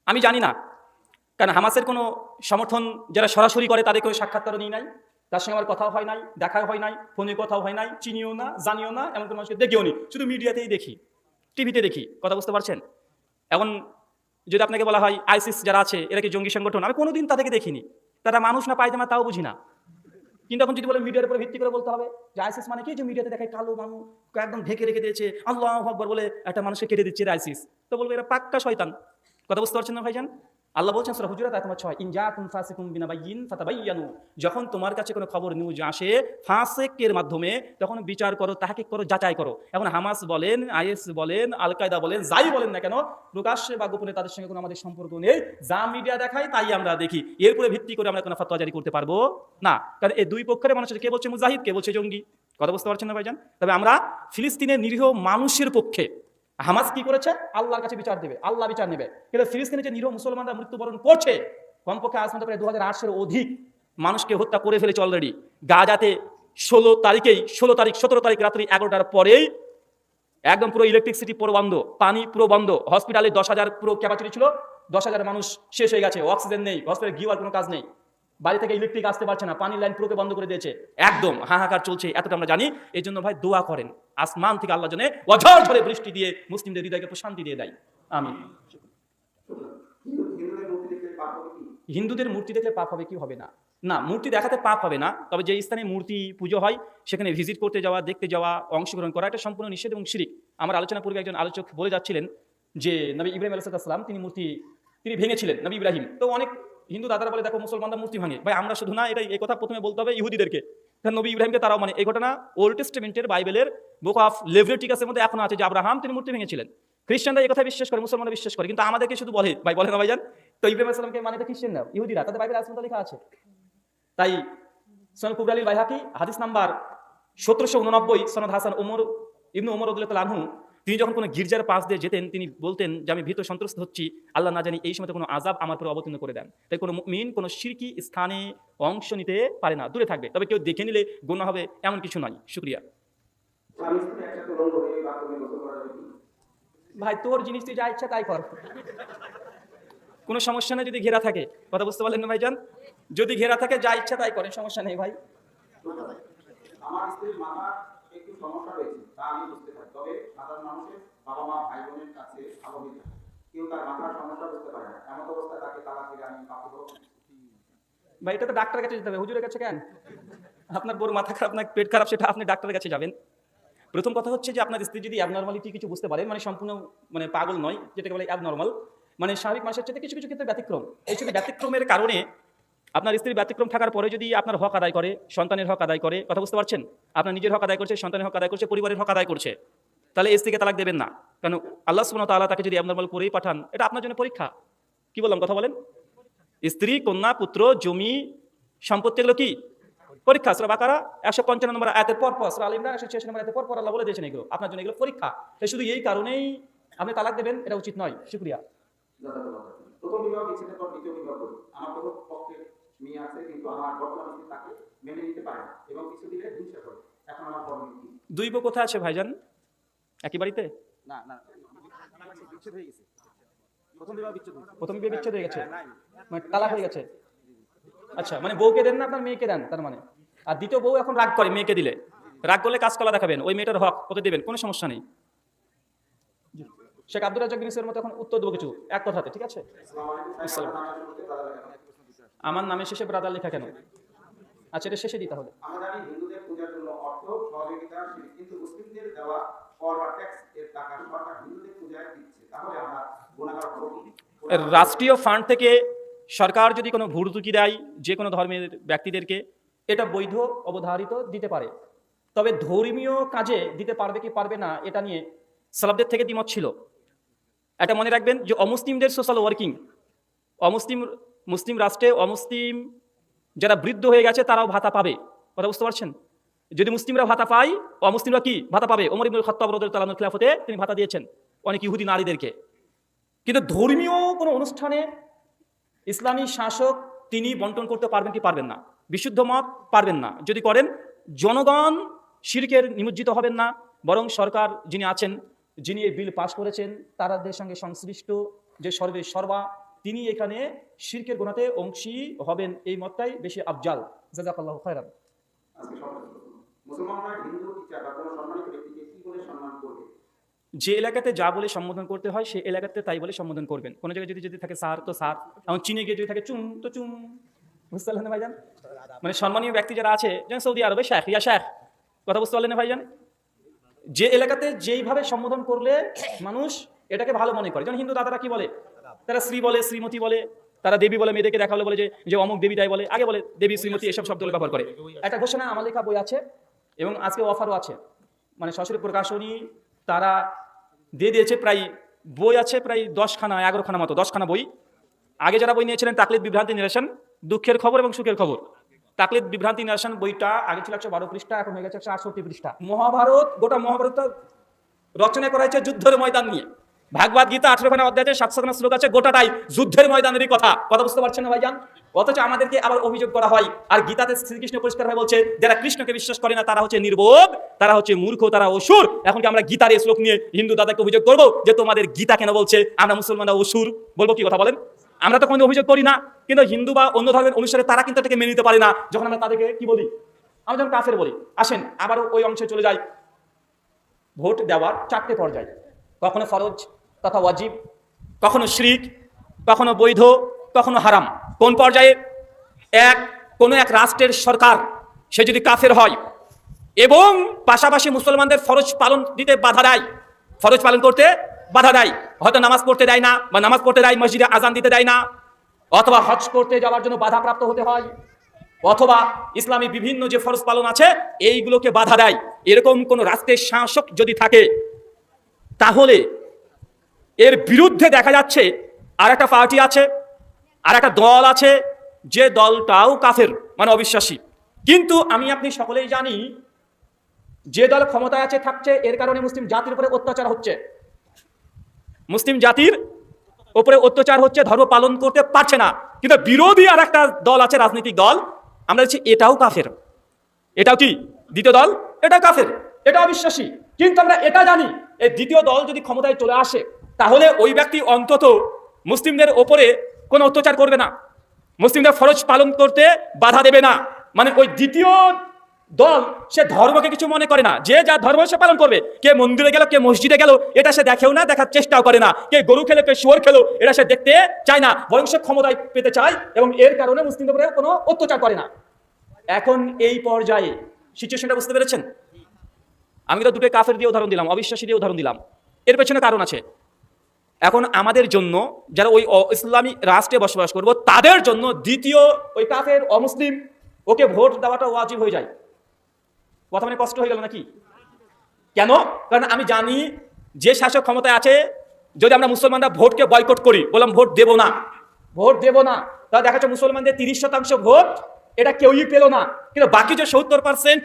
আমি জানি না, কারণ হামাসের কোনো সমর্থন যারা সরাসরি করে তাদের কোনো সাক্ষাৎকারও নিই নাই, তার সঙ্গে আমার কথাও হয় নাই, দেখাও হয় নাই, ফোনে কথাও হয় নাই, চিনিও না, জানিও না, এমন কোনো মানুষকে দেখেও নি, শুধু মিডিয়াতেই দেখি, টিভিতে দেখি। কথা বুঝতে পারছেন? এখন যদি আপনাকে বলা হয় আইসিস যারা আছে এরা কি জঙ্গি সংগঠন, আমি কোনোদিন তাদেরকে দেখিনি। তারা মানুষ না পায়জামা তাও বুঝি না। কিন্তু এখন যদি বলে মিডিয়ার উপর ভিত্তি করে বলতে হবে যে আইসিস মানে কি, যে মিডিয়াতে দেখায় কালো মানুষ একদম ঢেকে রেখে দিয়েছে, আল্লাহু আকবার বলে একটা মানুষকে কেটে দিচ্ছে এরা আইসিস, তো বলবো এরা পাক্কা শয়তান। কথা বুঝতে পারছেন না ভাইজান? আল্লাহ বলছেন সূরা হুজুরাত আয়াত নম্বর 6, ইন জাআকুম ফাসিকুম বিনাবাইয়িন ফাতাবাইয়ানু, যখন তোমার কাছে কোনো খবর নিউজ আসে ফাসিকের মাধ্যমে, তখন বিচার করো, তাহকিক করো, যাচাই করো। এখন হামাস বলেন, আইএস বলেন, আল কায়দা বলেন, যাই বলেন না কেন, প্রকাশ্যে বা গোপনে তাদের সঙ্গে কোনো আমাদের সম্পর্ক নেই। যা মিডিয়া দেখায় তাই আমরা দেখি, এর উপরে ভিত্তি করে আমরা কোনো ফতোয়া জারি করতে পারবো না। কারণ এই দুই পক্ষের মানুষের কে বলছে মুজাহিদ, কে বলছে জঙ্গি। কথা বুঝতে পারছেন না ভাইজান? তবে আমরা ফিলিস্তিনের নিরীহ মানুষের পক্ষে। হামাস কি করেছে? আল্লাহর কাছে বিচার দেবে, আল্লাহ বিচার নেবে। কিন্তু ফিলিস্তিনে যে নিরীহ মুসলমানরা মৃত্যুবরণ করছে, কমপক্ষে আজ পর্যন্ত প্রায় 2008 অধিক মানুষকে হত্যা করে ফেলেছে অলরেডি। গাজাতে 17 তারিখ 17 তারিখ রাত্রি 11টার পরেই একদম পুরো ইলেকট্রিসিটি পুরো বন্ধ, পানি পুরো বন্ধ, হসপিটালে 10,000 পুরো ক্যাপাসিটি ছিল, 10,000 মানুষ শেষ হয়ে গেছে, অক্সিজেন নেই, হসপিটালে গিয়ে আর কোনো কাজ নেই, বাড়ি থেকে ইলেকট্রিক আসতে পারছে না, পানির লাইন পুরোকে বন্ধ করে দিয়েছে, একদম হাহাকার চলছে, এতটা আমরা জানি। এই জন্য ভাই দোয়া করেন, আসমান থেকে আল্লাহ জন্য অঝর ঝরে বৃষ্টি দিয়ে মুসলিমদের হৃদয়কে প্রশান্তি দিয়ে দেয়। আমিন। হিন্দুদের মূর্তি দেখলে পাপ হবে কি হবে না? না, মূর্তি দেখাতে পাপ হবে না, তবে যে স্থানে মূর্তি পুজো হয় সেখানে ভিজিট করতে যাওয়া, দেখতে যাওয়া, অংশগ্রহণ করা, এটা সম্পূর্ণ নিষেধ এবং শিরিক। আমার আলোচনা পূর্বে একজন আলোচক বলে যাচ্ছিলেন যে নবী ইব্রাহিম আলাইহিস সালাম তিনি ভেঙেছিলেন, নবী ইব্রাহিম। তো অনেক হিন্দু দাদারা বলে দেখো মুসলমানরা মূর্তি ভাঙে। ভাই আমরা শুধু না, এটা এই কথা প্রথমে বলতে হবে ইহুদিদেরকে, নবী ইব্রাহিমকে তারাও মানে। এই ঘটনা ওল্ড টেস্টামেন্টের বাইবেলের বুক অফ লেভিটিকাসের মধ্যে এখনো আছে যে আব্রাহাম তিনি মূর্তি ভেঙেছিলেন। খ্রিস্টানরা এই কথা বিশ্বাস করে, মুসলমানরা বিশ্বাস করে, কিন্তু আমাদেরকে শুধু বলে ভাই, বলে না ভাইজান? তো ইব্রাহিম আলাইহিস সালামকে মানে তো খ্রিস্টান না, ইহুদিরা, তাদের বাইবেলে আসমানে লেখা আছে। তাই সুনান কুবরা আল বাইহাকি হাদিস নাম্বার 1789, সনদ হাসান ইবনে ওমর রাদিয়াল্লাহু আনহু, তিনি যখন কোনো গির্জার পাশ দিয়ে যেতেন তিনি বলতেন যে আমি ভীত সন্ত্রস্ত হচ্ছি, আল্লাহ না জানি এই সময় কোনো আযাব আমার উপর অবতীর্ণ করে দেন। তাই কোনো মুমিন কোনো শিরকি স্থানে অংশ নিতে পারে না, দূরে থাকবে। তবে কেউ দেখে নিলে গুনাহ হবে এমন কিছু নয়। শুকরিয়া। ভাই তোর জিনিস তুই যা ইচ্ছা তাই কর, কোনো সমস্যা নেই যদি ঘেরা থাকে। কথা বুঝতে পারলেন না ভাইজান? যদি ঘেরা থাকে যা ইচ্ছা তাই করেন, সমস্যা নেই ভাই। আমার স্ত্রীর মাথার একটু সমস্যা রয়েছে, তা আমি বুঝতে পারি, তবে সাধারণ মানুষের বাবা মা ভাই বোনের কাছে স্বাভাবিক, কেউ তার মাথার সমস্যা বুঝতে পারে না, এমন অবস্থায় তাকে তালাক দিলে আমি পাপ করব? ভাই এটা তো ডাক্তারের কাছে যেতে হবে, হুজুরের কাছে কেন? আপনার বড় মাথা খারাপ না পেট খারাপ সেটা আপনি ডাক্তারের কাছে যাবেন। প্রথম কথা হচ্ছে যে আপনার স্ত্রী যদি অ্যাবনর্মালিটি কিছু বুঝতে পারে, মানে সম্পূর্ণ মানে পাগল নয়, যেটাকে বলে অ্যাবনর্মাল, মানে স্বাভাবিক মানুষের চেয়ে কিছু কিছু ক্ষেত্রে ব্যতিক্রম, এই শুধু ব্যতিক্রমের কারণে আপনার স্ত্রীর ব্যতিক্রম থাকার পরে যদি আপনার হক আদায় করে, সন্তানের হক আদায় করে, কথা বুঝতে পারছেন, আপনার নিজের হক আদায় করছে, সন্তানের হক আদায় করছে, পরিবারের হক আদায় করছে, তাহলে স্ত্রীকে তালাক দেবেন না। কারণ আল্লাহ সুবহানাহু ওয়া তাআলা তাকে যদি অ্যাবনর্মাল করেই পাঠান, এটা আপনার জন্য পরীক্ষা। কি বললাম কথা বলেন? স্ত্রী, কন্যা, পুত্র, জমি, সম্পত্তি, এগুলো কি পরীক্ষা। সূরা বাকারা 155 নম্বর আয়াতের পর, সূরা আল ইমরান 186 নম্বর আয়াতের পর আল্লাহ বলে দিয়েছেন এগুলো আপনার জন্য, এগুলো পরীক্ষা। তাই শুধু এই কারণেই আপনি তালাক দেবেন এটা উচিত নয়। শুকরিয়া। প্রথম বিবাহ বিচ্ছেদের পর দ্বিতীয় বিবাহ করি, আমার কোনো পক্ষে মেয়ে আছে, কিন্তু আমার বর্তমান স্ত্রী তাকে মেনে নিতে পারে না এবং কিছু দিলে হিংসা করে, এখন আমার করণীয় কি? দুই বউ কোথায় আছে ভাইজান? একই বাড়িতে? না না, বিচ্ছেদ হয়ে গেছে, প্রথম বিবাহ বিচ্ছেদ হয়েছে। প্রথম বিয়ে বিচ্ছেদ হয়ে গেছে, মানে তালাক হয়ে গেছে। আচ্ছা, মানে বউকে দেন না, আপনার মেয়েকে দেন তার মানে। আর দ্বিতীয় বউ এখন রাগ করে, মেয়েকে দিলে রাগ করলে কাজকলা দেখাবেন, ওই মেয়েটার হক ওকে দেবেন, কোনো সমস্যা নেই। শেখ আব্দুর রাজ্জাক বিন এর মতো এখন উত্তর দেবো কিছু এক কথাতে, ঠিক আছে? আসসালাম। আমার নামের শেষে ব্রাদার লেখা কেন? আচ্ছা, এটা শেষে দিতে হবে। আমরা জানি হিন্দুদের পূজার জন্য অর্থ সহযোগিতা, কিন্তু মুসলিমদের দেওয়া কর বা ট্যাক্স এর টাকা সরকার হিন্দুদের পূজায় দিচ্ছে, তাহলে আমরা গুনাহগার হব কি? রাষ্ট্রীয় ফান্ড থেকে সরকার যদি কোনো ভর্তুকি দেয় যে কোনো ধর্মের ব্যক্তিদেরকে, এটা বৈধ, অবধারিত, দিতে পারে। তবে ধর্মীয় কাজে দিতে পারবে কি পারবে না এটা নিয়ে সালাফদের থেকে দ্বিমত ছিল। এটা মনে রাখবেন যে অমুসলিমদের সোশ্যাল ওয়ার্কিং, মুসলিম রাষ্ট্রে অমুসলিম যারা বৃদ্ধ হয়ে গেছে তারাও ভাতা পাবে। কথা বুঝতে পারছেন? যদি মুসলিমরা ভাতা পায়, অমুসলিমরা কি ভাতা পাবে? ওমর ইবনুল খাত্তাব রাদিয়াল্লাহু আনহু খিলাফতে তিনি ভাতা দিয়েছেন অনেক ইহুদি নারীদেরকে। কিন্তু ধর্মীয় কোনো অনুষ্ঠানে ইসলামী শাসক তিনি বন্টন করতে পারবেন কি পারবেন না? বিশুদ্ধ মত পারবেন না। যদি করেন জনগণ শিরকের নিমজ্জিত হবেন না, বরং সরকার যিনি আছেন, যিনি এই বিল পাশ করেছেন, তাদের সঙ্গে সংশ্লিষ্ট যে সর্বা তিনি এখানে শিরকের গুনাতে অংশী হবেন, এই মতটাই বেশি আফজাল। জাযাকাল্লাহু খায়রান। আজকে মুসলমানরা হিন্দু টিচার বা কোনো সম্মানিত ব্যক্তিকে কি বলে সম্মান করবে? যে এলাকাতে যা বলে সম্বোধন করতে হয় সেই এলাকাতে তাই বলে সম্বোধন করবেন। কোনো জায়গায় যদি থাকে স্যার তো স্যার, এবং চীনে গিয়ে যদি থাকে চুম তো চুম। বুঝতে পারলেন না ভাইজান? মানে সম্মানীয় ব্যক্তি যারা আছে, যেমন সৌদি আরবে শেখ ইয়া শেখ, কথা বুঝতে পারলেন না ভাইজান? যে এলাকাতে যেইভাবে সম্বোধন করলে মানুষ এটাকে ভালো মনে করে। যেমন হিন্দু দাদারা কি বলে, তারা শ্রী বলে, শ্রীমতী বলে, তারা দেবী বলে, মেয়েদেরকে দেখা হলে বলে যে অমুক দেবী তাই বলে, আগে বলে দেবী শ্রীমতী, এসব শব্দ ব্যবহার করে। একটা ঘোষণা আমার লেখা বই আছে এবং আজকে অফারও আছে, মানে সরাসরি প্রকাশনী তারা দিয়ে দিয়েছে। প্রায় বই আছে প্রায় 10খানা 11খানা মতো, 10খানা বই। আগে যারা বই নিয়েছিলেন তাকলিদ বিভ্রান্তি নিরসন, দুঃখের খবর এবং সুখের খবর। তাকলিদ বিভ্রান্তি নিরসন বইটা আগে ছিল 112 পৃষ্ঠা, এখন হয়ে গেছে 168 পৃষ্ঠা। মহাভারত, গোটা মহাভারত রচনা করা হয়েছে যুদ্ধের ময়দান নিয়ে। ভাগবত গীতা 18খানা অধ্যায় আছে, 700খানা শ্লোক আছে, গোটাটাই যুদ্ধের ময়দানেরই কথা বুঝতে পারছেন না ভাইজান? অথচ আমাদেরকে আবার অভিযোগ করা হয়, আর গীতাতে শ্রীকৃষ্ণ পরিষ্কারভাবে বলছে যারা কৃষ্ণকে বিশ্বাস করে না তারা হচ্ছে নির্বোধ, তারা হচ্ছে মূর্খ, তারা অসুর। এখন কি আমরা গীতার এই শ্লোক নিয়ে হিন্দু দাদাকে অভিযোগ করবো যে তোমাদের গীতা কেন বলছে আমরা মুসলমানরা অসুর? বলবো কি কথা বলেন? আমরা তো কোনো অভিযোগ করি না, কিন্তু হিন্দু বা অন্য ধর্মের অনুসারে তারা কিন্তু এটাকে মেনে নিতে পারে না। যখন আমরা তাদেরকে কি বলি, আমরা যখন কাফের বলি। আসেন আবারও ওই অংশে চলে যাই। ভোট দেওয়ার 4টে পর্যায়, কখনো ফরজ তথা ওয়াজিব, কখনো শিরক, কখনো বৈধ, কখনো হারাম। কোন পর্যায়ে? কোনো এক রাষ্ট্রের সরকার সে যদি কাফের হয় এবং পাশাপাশি মুসলমানদের ফরজ পালন দিতে বাধা দেয়, ফরজ পালন করতে বাধা দেয়, হয়তো নামাজ পড়তে দেয় না, বা নামাজ পড়তে দেয় মসজিদে আজান দিতে দেয় না, অথবা হজ করতে যাওয়ার জন্য বাধাপ্রাপ্ত হতে হয়, অথবা ইসলামী বিভিন্ন যে ফরজ পালন আছে এইগুলোকে বাধা দেয়, এরকম কোন রাষ্ট্রের শাসক যদি থাকে, তাহলে এর বিরুদ্ধে দেখা যাচ্ছে আর একটা পার্টি আছে, আর একটা দল আছে, যে দলটাও কাফের, মানে অবিশ্বাসী। কিন্তু আমি আপনি সকলেই জানি যে দল ক্ষমতায় আছে থাকছে, এর কারণে মুসলিম জাতির উপরে অত্যাচার হচ্ছে, মুসলিম জাতির উপরে অত্যাচার হচ্ছে, ধর্ম পালন করতে পারছে না। কিন্তু বিরোধী আর একটা দল আছে, রাজনৈতিক দল, আমরা বলছি এটাও কাফের। এটাও কি দ্বিতীয় দল? এটা কাফের, এটা অবিশ্বাসী। কিন্তু আমরা এটা জানি এই দ্বিতীয় দল যদি ক্ষমতায় চলে আসে তাহলে ওই ব্যক্তি অন্তত মুসলিমদের ওপরে কোনো অত্যাচার করবে না, মুসলিমদের ফরজ পালন করতে বাধা দেবে না। মানে ওই দ্বিতীয় দল সে ধর্মকে কিছু মনে করে না, যে যা ধর্ম সে পালন করবে। কে মন্দিরে গেল, কে মসজিদে গেল, এটা সে দেখেও না, দেখার চেষ্টাও করে না। কে গরু খেলো, কে শুয়োর খেলো, এটা সে দেখতে চায় না, বরং সে ক্ষমতায় পেতে চায় এবং এর কারণে মুসলিমদের উপরে কোনো অত্যাচার করে না। এখন এই পর্যায়ে সিচুয়েশনটা বুঝতে পেরেছেন? আমি তো দুটো কাফের দিয়ে উদাহরণ দিলাম, অবিশ্বাসী দিয়ে উদাহরণ দিলাম, এর পেছনে কারণ আছে। এখন আমাদের জন্য যারা ওই ইসলামী রাষ্ট্রে বসবাস করব তাদের জন্য দ্বিতীয় ওই কাফের অমুসলিম ওকে ভোট দেওয়াটা ওয়াজিব হয়ে যায়। কথা মানে কষ্ট হয়ে গেল নাকি? কেন? কারণ আমি জানি যে শাসক ক্ষমতায় আছে, যদি আমরা মুসলমানরা ভোটকে বয়কট করি, বললাম ভোট দেব না, ভোট দেব না, তাহলে দেখা যাচ্ছে মুসলমানদের 30% ভোট এটা কেউই পেল না, কিন্তু বাকি যে 70%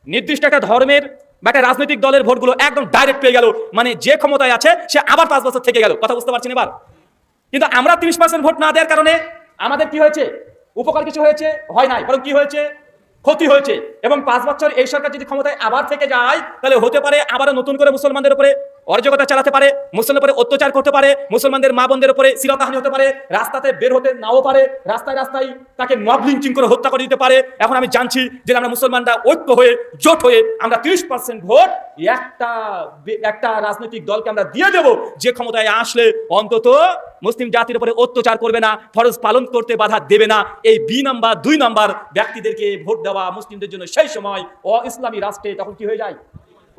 নির্দিষ্ট একটা ধর্মের বা একটা রাজনৈতিক দলের ভোটগুলো একদম ডাইরেক্ট পেয়ে গেল। মানে যে ক্ষমতায় আছে সে আবার 5 বছর থেকে গেল। কথা বুঝতে পারছেন এবার? কিন্তু আমরা 30% ভোট না দেওয়ার কারণে আমাদের কি হয়েছে? উপকার কিছু হয়েছে? হয় নাই, বরং কি হয়েছে? ক্ষতি হয়েছে। এবং 5 বছর এই সরকার যদি ক্ষমতায় আবার থেকে যায় তাহলে হতে পারে আবারও নতুন করে মুসলমানদের উপরে অরাজকতা চালাতে পারে, মুসলমানদের উপরে অত্যাচার করতে পারে, মুসলমানদের মা বোনদের উপরে শ্লীলতাহানি হতে পারে, রাস্তাতে বের হতে নাও পারে, রাস্তায় রাস্তায় তাকে মব লিঞ্চিং করে হত্যা করে দিতে পারে। এখন আমি জানছি যে আমরা মুসলমানরা ঐক্য হয়ে জোট হয়ে আমরা 30% ভোট একটা রাজনৈতিক দলকে আমরা দিয়ে দেব, যে ক্ষমতায় আসলে অন্তত মুসলিম জাতির উপরে অত্যাচার করবে না, ফরজ পালন করতে বাধা দেবে না। এই 2 নাম্বার ব্যক্তিদেরকে ভোট দেওয়া মুসলিমদের জন্য সেই সময় ইসলামী রাষ্ট্রে তখন কি হয়ে যায়?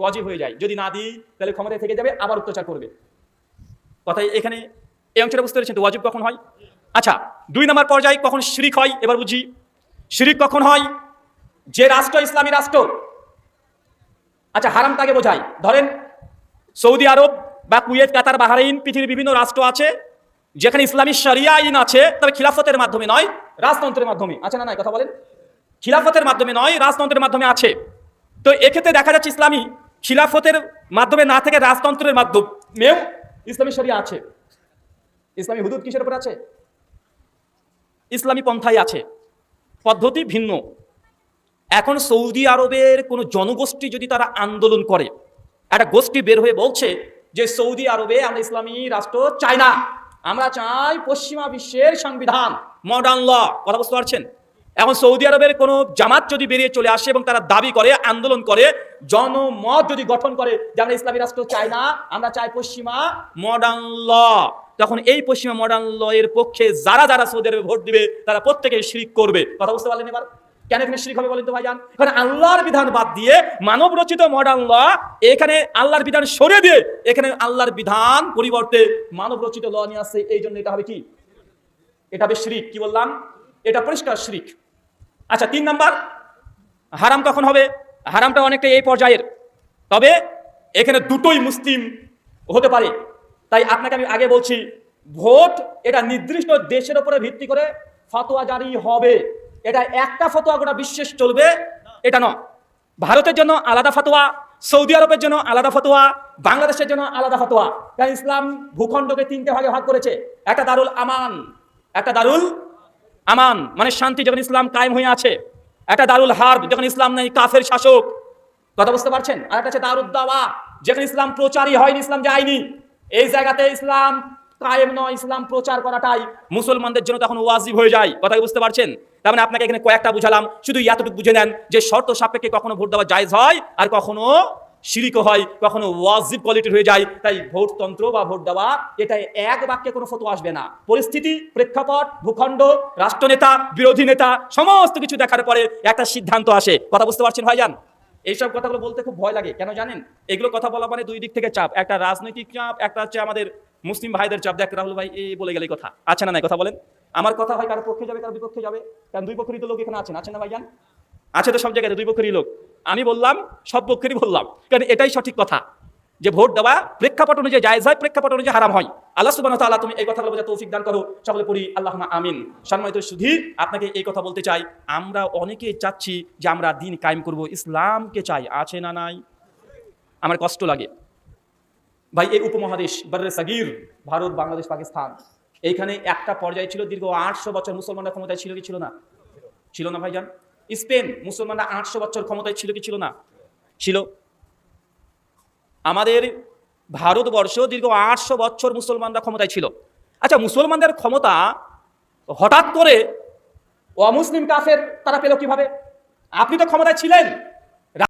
ওয়াজিব হয়ে যায়। যদি না দিই তাহলে ক্ষমতায় থেকে যাবে, আবার অত্যাচার করবে। কথাই এখানে এই অংশটা বুঝতে পেরেছেন তো? ওয়াজিব কখন হয়? আচ্ছা, 2 নম্বর পর্যায়ে কখন শিরক হয় এবার বুঝি। শিরক কখন হয়? যে রাষ্ট্র ইসলামী রাষ্ট্র, আচ্ছা হারাম তাকে বোঝায়। ধরেন সৌদি আরব বা কুয়েত, কাতার, বাহরাইন, পৃথিবীর বিভিন্ন রাষ্ট্র আছে যেখানে ইসলামী শরিয়া আইন আছে, তবে খিলাফতের মাধ্যমে নয়, রাজতন্ত্রের মাধ্যমে আছে। না নাই কথা বলেন? খিলাফতের মাধ্যমে নয়, রাজতন্ত্রের মাধ্যমে আছে। তো এক্ষেত্রে দেখা যাচ্ছে ইসলামী খিলাফতের মাধ্যমে না থেকে রাজতন্ত্রের মাধ্যমেও ইসলামী শরিয়া আছে। ইসলামী হুদুদ কিসের উপর আছে? ইসলামী পন্থায় আছে, পদ্ধতি ভিন্ন। এখন সৌদি আরবের কোনো জনগোষ্ঠী যদি তারা আন্দোলন করে, একটা গোষ্ঠী বের হয়ে বলছে যে সৌদি আরবে আমরা ইসলামী রাষ্ট্র চাই না, আমরা চাই পশ্চিমা বিশ্বের সংবিধান, মডার্ন ল। কথা বুঝতে পারছেন? এখন সৌদি আরবের কোনো জামাত যদি বেরিয়ে চলে আসে এবং তারা দাবি করে, আন্দোলন করে, জনমত যদি গঠন করে যে আমরা ইসলামী রাষ্ট্র চাই না, আমরা চাই পশ্চিমা মডার্ন ল, তখন এই পশ্চিমা মডার্ন ল এর পক্ষে যারা যারা সৌদি আরবে ভোট দিবে তারা প্রত্যেকে শিরক করবে। কথা বুঝতে পারলেন এবার? কেন এখানে শিরক হবে বলেন তো ভাইজান? কারণ আল্লাহর বিধান বাদ দিয়ে মানব রচিত মডার্ন ল, এখানে আল্লাহর বিধান সরিয়ে দিয়ে এখানে আল্লাহর বিধান পরিবর্তে মানব রচিত ল নিয়ে আসছে। এই জন্য এটা হবে কি? এটা হবে শিরক। কি বললাম? এটা পরিষ্কার শিরক। আচ্ছা, 3 নাম্বার, হারাম কখন হবে? হারামটা অনেকটা এই পর্যায়ের, তবে এখানে দুটোই মুসলিম হতে পারে। তাই আপনাকে আমি আগে বলছি, ভোট এটা নির্দিষ্ট দেশের উপরে ভিত্তি করে ফতোয়া জারি হবে। এটা একটা ফতোয়া গোটা বিশ্বের চলবে এটা নয়। ভারতের জন্য আলাদা ফতোয়া, সৌদি আরবের জন্য আলাদা ফতোয়া, বাংলাদেশের জন্য আলাদা ফতোয়া। কারণ ইসলাম ভূখণ্ডকে 3টে ভাগে ভাগ করেছে। একটা দারুল আমান, একটা দারুল আমান মানে শান্তি, যখন ইসলাম কায়েম হয়ে আছে। একটা দারুল হার্ব, যখন ইসলাম নেই, কাফের শাসক। কথা বুঝতে পারছেন? আর একটা হচ্ছে দারুদ দাওয়া, যেখানে ইসলাম প্রচারই হয়নি, ইসলাম যায়নি। এই জায়গাতে ইসলাম কায়েম নয়, ইসলাম প্রচার করাটাই মুসলমানদের জন্য তখন ওয়াজিব হয়ে যায়। কথা বুঝতে পারছেন? তার মানে আপনাকে এখানে কয়েকটা বুঝালাম, শুধু এতটুকু বুঝে নেন যে শর্ত সাপেক্ষে কখনো ভোট দেওয়া জায়েজ হয়, আর কখনো শিরিক হয়, কখনো ওয়াজিব কোয়ালিটির হয়ে যায়। তাই ভোটতন্ত্র বা ভোট দেওয়া এটা এক বাক্যে কোনো ফতোয়া আসবে না। পরিস্থিতি, প্রেক্ষাপট, ভূখণ্ড, রাষ্ট্রনেতা, বিরোধী নেতা, সমস্ত কিছু দেখার পরে একটা সিদ্ধান্ত আসে। কথা বুঝতে পারছেন ভাইজান? এইসব কথাগুলো বলতে খুব ভয় লাগে। কেন জানেন? এগুলো কথা বলা মানে দুই দিক থেকে চাপ, একটা রাজনৈতিক চাপ, একটা হচ্ছে আমাদের মুসলিম ভাইদের চাপ। দেখ রাহুল ভাই এই বলে গেলে কথা আছে না নাই? কথা বলেন। আমার কথা হয় কারো পক্ষে যাবে, কারো বিপক্ষে যাবে। কারণ দুই পক্ষেরই তো লোক এখানে আছেন, আছেন না ভাইজান? আছে তো সব জায়গাতে দুই পক্ষেরই লোক। আমি বললাম সব পক্ষেরই বললাম, কারণ এটাই সঠিক কথা যে ভোট দেওয়া প্রেক্ষাপট অনুযায়ী জায়েজ হয়, প্রেক্ষাপট অনুযায়ী হারাম হয়। আল্লাহ সুবহানাহু ওয়া তাআলা তুমি এই কথাগুলো বোঝার তৌফিক দান করো। সকলে পড়ি আল্লাহুম্মা আমিন। সম্মানিত সুধী, আপনাকে এই কথা বলতে চাই, আমরা অনেকেই চাচ্ছি যে আমরা দিন কায়েম করব, ইসলামকে চাই, আছে না নাই? আমার কষ্ট লাগে ভাই। এই উপমহাদেশ বর্রে সাগীর, ভারত, বাংলাদেশ, পাকিস্তান, এইখানে একটা পর্যায়ে ছিল দীর্ঘ 800 বছর মুসলমানরা ক্ষমতায় ছিল কি ছিল না? ছিল না ভাইজান? স্পেন, মুসলমানরা 800 বছর ক্ষমতায় ছিল কি ছিল না? ছিল। আমাদের ভারতবর্ষ দীর্ঘ 800 বছর মুসলমানরা ক্ষমতায় ছিল। আচ্ছা, মুসলমানদের ক্ষমতা হঠাৎ করে অমুসলিম কাফের তারা পেল কিভাবে? আপনি তো ক্ষমতায় ছিলেন,